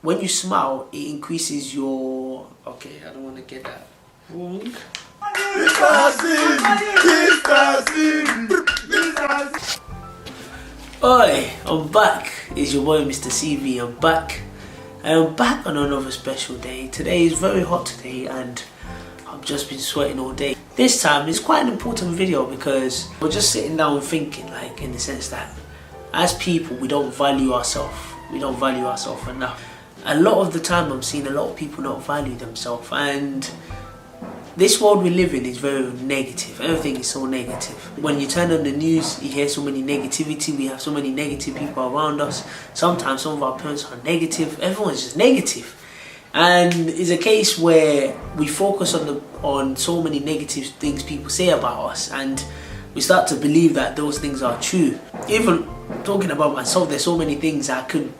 when you smile, it increases your... Okay, I don't want to get that wrong. Oi, I'm back. It's your boy Mr. CV. I'm back. I'm back on another special day. Today is very hot today and I've just been sweating all day. This time it's quite an important video because we're just sitting down thinking, like, in the sense that as people we don't value ourselves. We don't value ourselves enough. A lot of the time I'm seeing a lot of people not value themselves, and this world we live in is very negative. Everything is so negative. When you turn on the news, you hear so many negativity. We have so many negative people around us. Sometimes some of our parents are negative. Everyone's just negative. And it's a case where we focus on so many negative things people say about us, and we start to believe that those things are true. Even talking about myself, there's so many things I could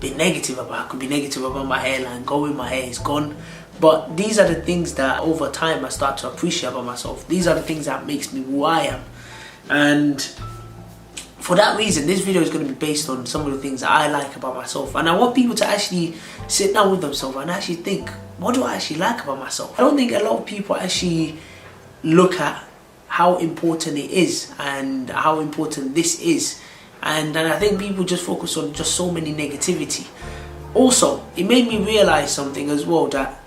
be negative about. I could be negative about my hairline, my hair is gone. But these are the things that over time I start to appreciate about myself. These are the things that makes me who I am. And for that reason, this video is going to be based on some of the things that I like about myself. And I want people to actually sit down with themselves and actually think, what do I actually like about myself? I don't think a lot of people actually look at how important it is and how important this is. And I think people just focus on just so many negativity. Also, it made me realize something as well, that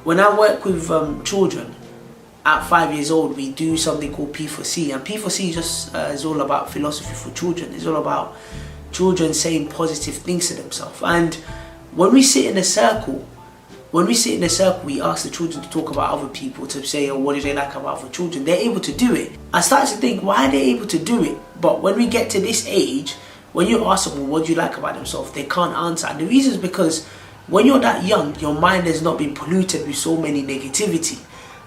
when I work with children, at 5 years old, we do something called P4C. And P4C is all about philosophy for children. It's all about children saying positive things to themselves. And when we sit in a circle, we ask the children to talk about other people, to say, oh, what do they like about other children? They're able to do it. I started to think, why are they able to do it? But when we get to this age, when you ask them, well, what do you like about themselves? They can't answer. And the reason is because when you're that young, your mind has not been polluted with so many negativity.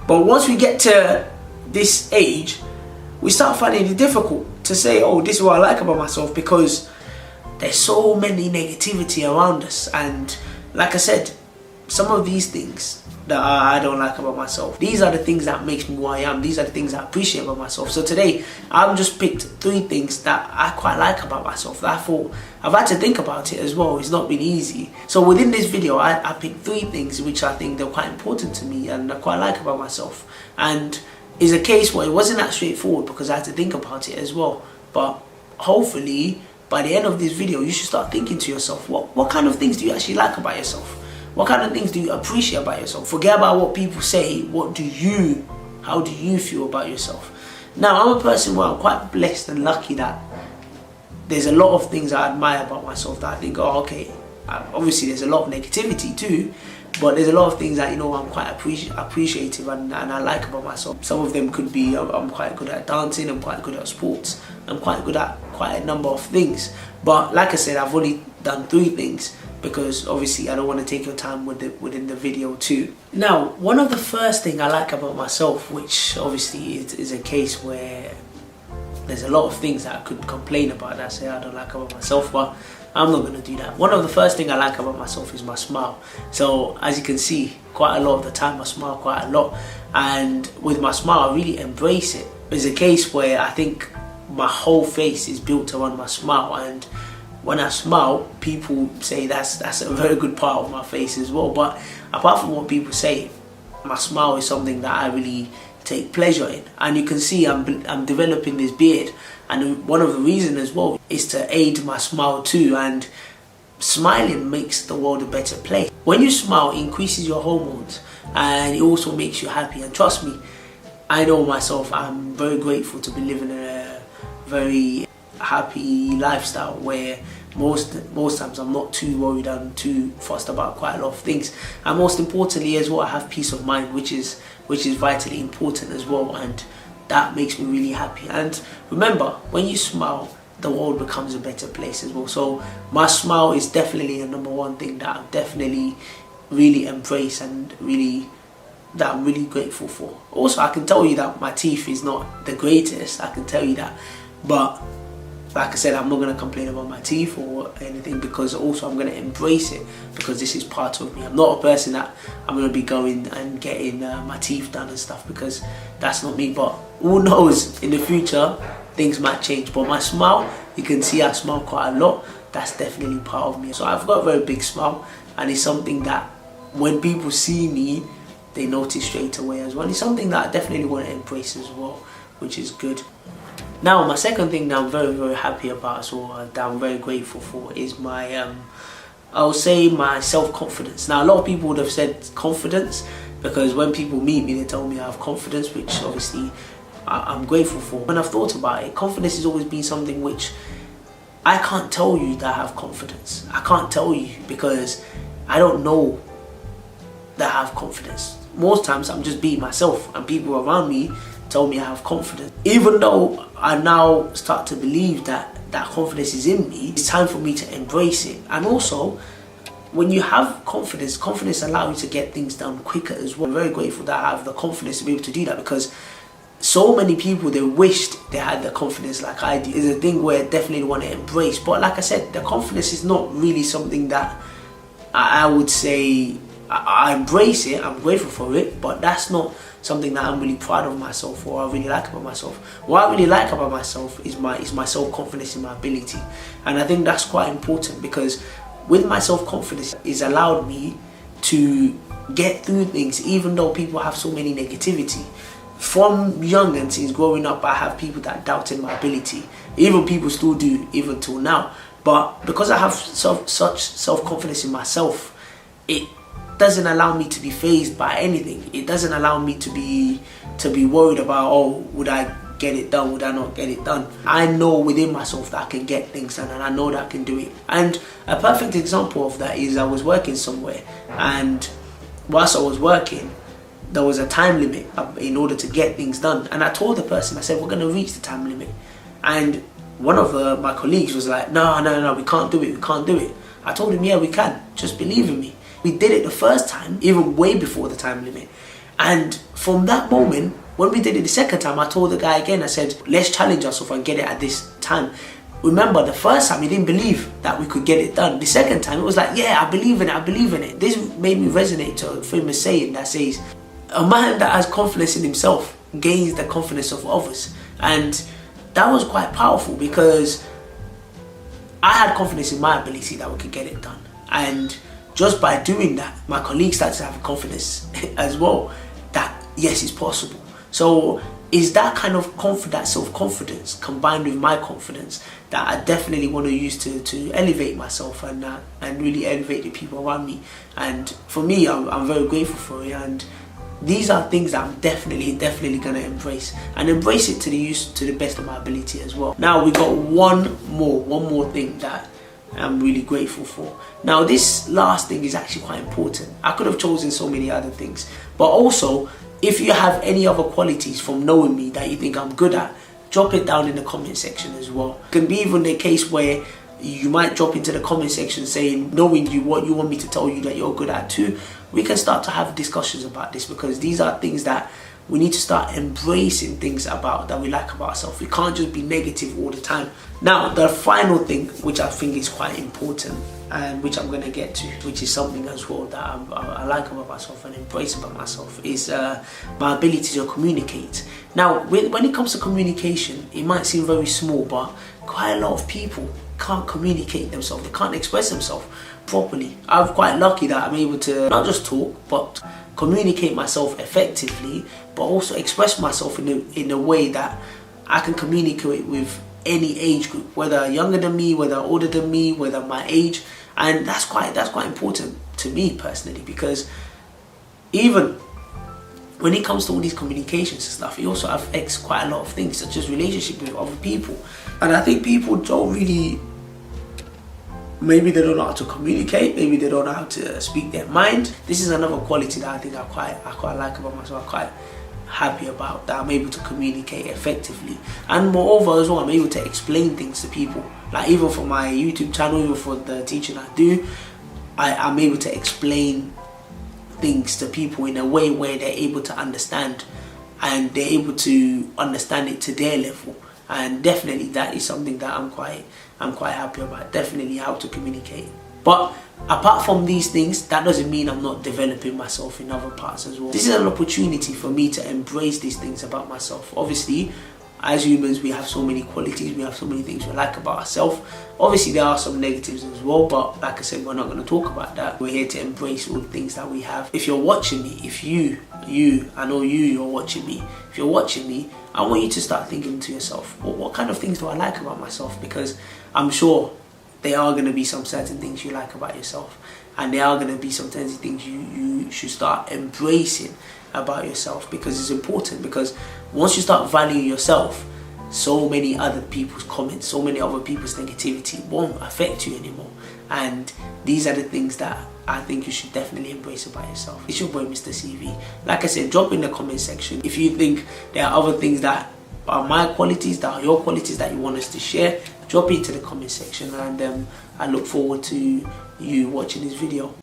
But once we get to this age, we start finding it difficult to say, oh, this is what I like about myself, because there's so many negativity around us. And like I said, some of these things that I don't like about myself, these are the things that makes me who I am. These are the things I appreciate about myself. So today, I've just picked 3 things that I quite like about myself. That I thought, I've had to think about it as well. It's not been easy. So within this video, I picked 3 things which I think they're quite important to me and I quite like about myself. And it's a case where it wasn't that straightforward because I had to think about it as well. But hopefully, by the end of this video, you should start thinking to yourself, what kind of things do you actually like about yourself? What kind of things do you appreciate about yourself? Forget about what people say. How do you feel about yourself? Now, I'm a person where I'm quite blessed and lucky that there's a lot of things I admire about myself that I think, oh, okay, obviously there's a lot of negativity too, but there's a lot of things that, you know, I'm quite appreciative and I like about myself. Some of them could be, I'm quite good at dancing, I'm quite good at sports, I'm quite good at quite a number of things. But like I said, I've only done 3 things, because obviously I don't want to take your time within the video too. Now, one of the first thing I like about myself, which obviously is a case where there's a lot of things that I could complain about that I say I don't like about myself, but I'm not going to do that. One of the first thing I like about myself is my smile. So as you can see, quite a lot of the time I smile quite a lot, and with my smile I really embrace it. It's a case where I think my whole face is built around my smile, and when I smile, people say that's a very good part of my face as well. But apart from what people say, my smile is something that I really take pleasure in. And you can see I'm developing this beard, and one of the reasons as well is to aid my smile too. And smiling makes the world a better place. When you smile, it increases your hormones and it also makes you happy. And trust me, I know myself, I'm very grateful to be living in a very happy lifestyle where most times I'm not too worried and too fussed about quite a lot of things. And most importantly as well, I have peace of mind, which is vitally important as well, and that makes me really happy. And remember, when you smile, the world becomes a better place as well. So my smile is definitely a #1 thing that I've definitely really embraced and that I'm really grateful for. Also, I can tell you that my teeth is not the greatest, I can tell you that, but like I said, I'm not going to complain about my teeth or anything, because also I'm going to embrace it, because this is part of me. I'm not a person that I'm going to be going and getting my teeth done and stuff, because that's not me. But who knows, in the future things might change. But my smile, you can see I smile quite a lot. That's definitely part of me. So I've got a very big smile, and it's something that when people see me, they notice straight away as well. It's something that I definitely want to embrace as well, which is good. Now, my second thing that I'm very, very happy about as well, that I'm very grateful for, is my, I'll say my self-confidence. Now, a lot of people would have said confidence, because when people meet me, they tell me I have confidence, which obviously I'm grateful for. When I've thought about it, confidence has always been something which I can't tell you that I have confidence. I can't tell you because I don't know that I have confidence. Most times I'm just being myself, and people around me tell me I have confidence. Even though I now start to believe that that confidence is in me, it's time for me to embrace it. And also, when you have confidence, confidence allows you to get things done quicker as well. I'm very grateful that I have the confidence to be able to do that, because so many people, they wished they had the confidence like I do. It's a thing where I definitely want to embrace. But like I said, the confidence is not really something that I would say I embrace it. I'm grateful for it, but that's not something that I'm really proud of myself or I really like about myself. What I really like about myself is my self-confidence in my ability. And I think that's quite important, because with my self-confidence, it's allowed me to get through things even though people have so many negativity. From young and since growing up, I have people that doubted my ability. Even people still do, even till now. But because I have such self-confidence in myself, it doesn't allow me to be fazed by anything. It doesn't allow me to be worried about, oh, would I get it done, would I not get it done? I know within myself that I can get things done, and I know that I can do it. And a perfect example of that is I was working somewhere, and whilst I was working, there was a time limit in order to get things done. And I told the person, I said, we're going to reach the time limit. And one of my colleagues was like, no, we can't do it. I told him, yeah, we can. Just believe in me. We did it the first time, even way before the time limit. And from that moment, when we did it the second time, I told the guy again, I said, let's challenge ourselves and get it at this time. Remember, the first time he didn't believe that we could get it done. The second time, it was like, yeah, I believe in it. This made me resonate to a famous saying that says, a man that has confidence in himself gains the confidence of others. And that was quite powerful, because I had confidence in my ability that we could get it done. And just by doing that, my colleagues started to have confidence as well that yes, it's possible. So it's that kind of confidence, self-confidence combined with my confidence that I definitely want to use to elevate myself and really elevate the people around me. And for me, I'm very grateful for it. And these are things that I'm definitely going to embrace, and embrace it to the best of my ability as well. Now we got one more thing that I'm really grateful for. Now this last thing is actually quite important. I could have chosen so many other things, but also if you have any other qualities from knowing me that you think I'm good at, drop it down in the comment section as well. It can be even the case where you might drop into the comment section saying, knowing you, what you want me to tell you that you're good at too. We can start to have discussions about this, because these are things that we need to start embracing, things about that we like about ourselves. We can't just be negative all the time. Now, the final thing, which I think is quite important, and which I'm going to get to, which is something as well that I like about myself and embrace about myself, is my ability to communicate. Now, when it comes to communication, it might seem very small, but quite a lot of people can't communicate themselves. They can't express themselves properly. I'm quite lucky that I'm able to not just talk, but communicate myself effectively, but also express myself in a way that I can communicate with any age group, whether younger than me, whether older than me, whether my age. And that's quite important to me personally, because even when it comes to all these communications and stuff, it also affects quite a lot of things, such as relationship with other people. And I think people don't really, maybe they don't know how to communicate, maybe they don't know how to speak their mind. This is another quality that I think I quite like about myself. I'm quite happy about that I'm able to communicate effectively. And moreover as well, I'm able to explain things to people. Like even for my YouTube channel, even for the teaching I do, I'm able to explain things to people in a way where they're able to understand, and they're able to understand it to their level. And definitely that is something that I'm quite happy about. Definitely how to communicate. But apart from these things, that doesn't mean I'm not developing myself in other parts as well. This is an opportunity for me to embrace these things about myself. Obviously, as humans, we have so many qualities, we have so many things we like about ourselves. Obviously there are some negatives as well, but like I said, we're not going to talk about that. We're here to embrace all the things that we have. If you're watching me, if I know you're watching me, if you're watching me, I want you to start thinking to yourself, what kind of things do I like about myself? Because I'm sure there are going to be some certain things you like about yourself, and there are going to be some certain things you should start embracing about yourself, because it's important. Because once you start valuing yourself, so many other people's comments, so many other people's negativity won't affect you anymore. And these are the things that I think you should definitely embrace about yourself. It's your boy Mr. CV. Like I said, drop in the comment section if you think there are other things that are my qualities, that are your qualities, that you want us to share. Drop it into the comment section, and I look forward to you watching this video.